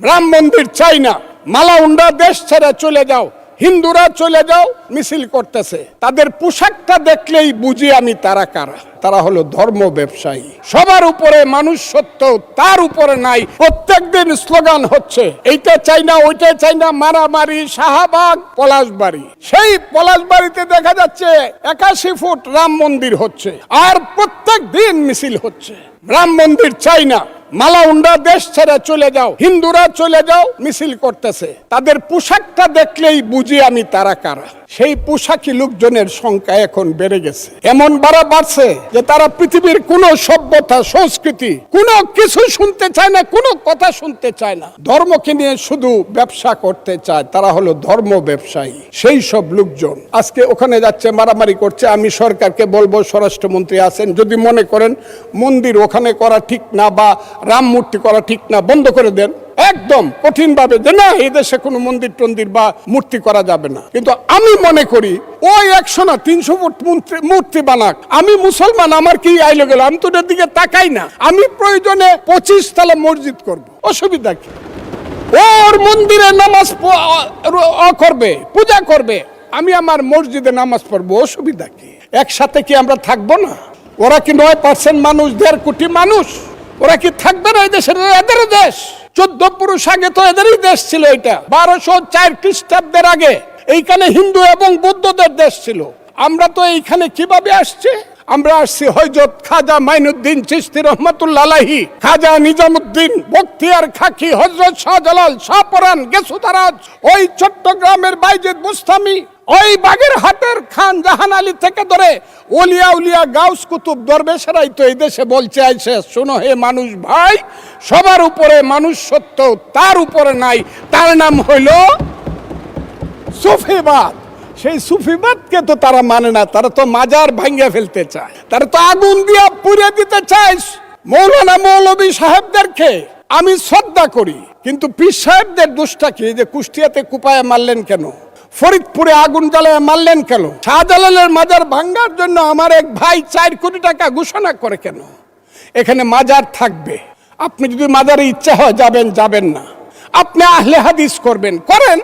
রাম মন্দির চাই না, মালাউন্ডা দেশ ছেড়ে চলে যাও, হিন্দুরা চলে যাও মিছিল করতেছে। তাদের পোশাকটা দেখলেই বুঝি আমি তারা কারা। তারা হলো ধর্ম ব্যবসায়ী। সবার উপরে মানুষ সত্য, তার উপরে নাই। প্রত্যেকদিন স্লোগান হচ্ছে এইটা চাই না, ওইটা চাই না, মারামারি, শাহবাগ, পলাশবাড়ি। সেই পলাশবাড়িতে দেখা যাচ্ছে 81 ফুট রাম মন্দির হচ্ছে, আর প্রত্যেক দিন মিছিল হচ্ছে। রাম মন্দির চাই না, মালাউন্ডা দেশ ছেড়ে চলে যাও, হিন্দুরা চলে যাও মিছিল করতেছে। তাদের পোশাকটা দেখলেই বুঝি আমি তারা কারা। সেই পোশাকি লোকজনের সংখ্যা এখন বেড়ে গেছে, এমন বাড়ছে যে তারা পৃথিবীর কোন সভ্যতা, সংস্কৃতি, কোনো কিছু শুনতে চায় না, কোনো কথা শুনতে চায় না। ধর্মকে নিয়ে শুধু ব্যবসা করতে চায়। তারা হলো ধর্ম ব্যবসায়ী। সেই সব লোকজন আজকে ওখানে যাচ্ছে, মারামারি করছে। আমি সরকারকে বলবো, স্বরাষ্ট্রমন্ত্রী আছেন, যদি মনে করেন মন্দির ওখানে করা ঠিক না বা রাম মূর্তি করা ঠিক না, বন্ধ করে দেন একদম কঠিন ভাবে, যে না এই দেশে কোনো মন্দির টন্দির বা মূর্তি করা যাবে না। কিন্তু আমি মনে করি ওই 100 না 300 ফুট মূর্তি বানাক, আমি মুসলমান, আমার কি আইলো গেল, আমি তো ওটার দিকে তাকাই না। আমি প্রয়োজনে 25 তলা মসজিদ করব, অসুবিধা কি? ওর মন্দিরে নামাজ করবে, পূজা করবে, আমি আমার মসজিদে নামাজ পড়বো, অসুবিধা কি? একসাথে কি আমরা থাকবো না? ওরা কি 9% মানুষ, 1.5 কোটি মানুষ, ওরা কি থাকবে না? এই দেশের এদের দেশ। 14 পুরুষ আগে তো এদেরই দেশ ছিল। এটা 1204 খ্রিস্টাব্দের আগে এইখানে হিন্দু এবং বৌদ্ধদের দেশ ছিল। আমরা তো এইখানে কিভাবে আসছে? আমরা আসছি হযরত খাজা মাইনুদ্দিন চিশতি রহমাতুল্লাহ আলাইহি, খাজা নিজামুদ্দিন, বখতিয়ার খাকি, হযরত শাহজালাল, শাহপরান, গেসুদারাজ, ওই চট্টগ্রামের বাইজিদ বুস্তামি, ওই বাগেরহাটের খান জাহান আলী থেকে ধরে ওলিয়া উলিয়া গাউস কুতুব দরবেশরাই তো এই দেশে বলছে আইসে, শোনো হে মানুষ ভাই, সবার উপরে মানুষ সত্য, তার উপরে নাই। তার নাম হইল সুফিবাদ। সেই সুফিবাদকে তো তারা মানে না। তারা তো মাজার ভাঙ্গা ফেলতে চায়, তারা তো আগুন দিয়া পুড়ে দিতে চায়। মৌলানা মৌলভী সাহেবদেরকে আমি শ্রদ্ধা করি, কিন্তু পীর সাহেবদের দোষটা কি? যে কুষ্টিয়াতে কুপায়ে মারলেন কেন? ফরিদপুরে আগুন জ্বালায় মারলেন কেন? শাহজালালের মাজার ভাঙ্গার জন্য আমার এক ভাই 4 কোটি টাকা ঘোষণা করে কেন? এখানে মাজার থাকবে, আপনি যদি মাজারে ইচ্ছা হয় যাবেন, যাবেন না। আপনি আহলে হাদিস করবেন, করেন।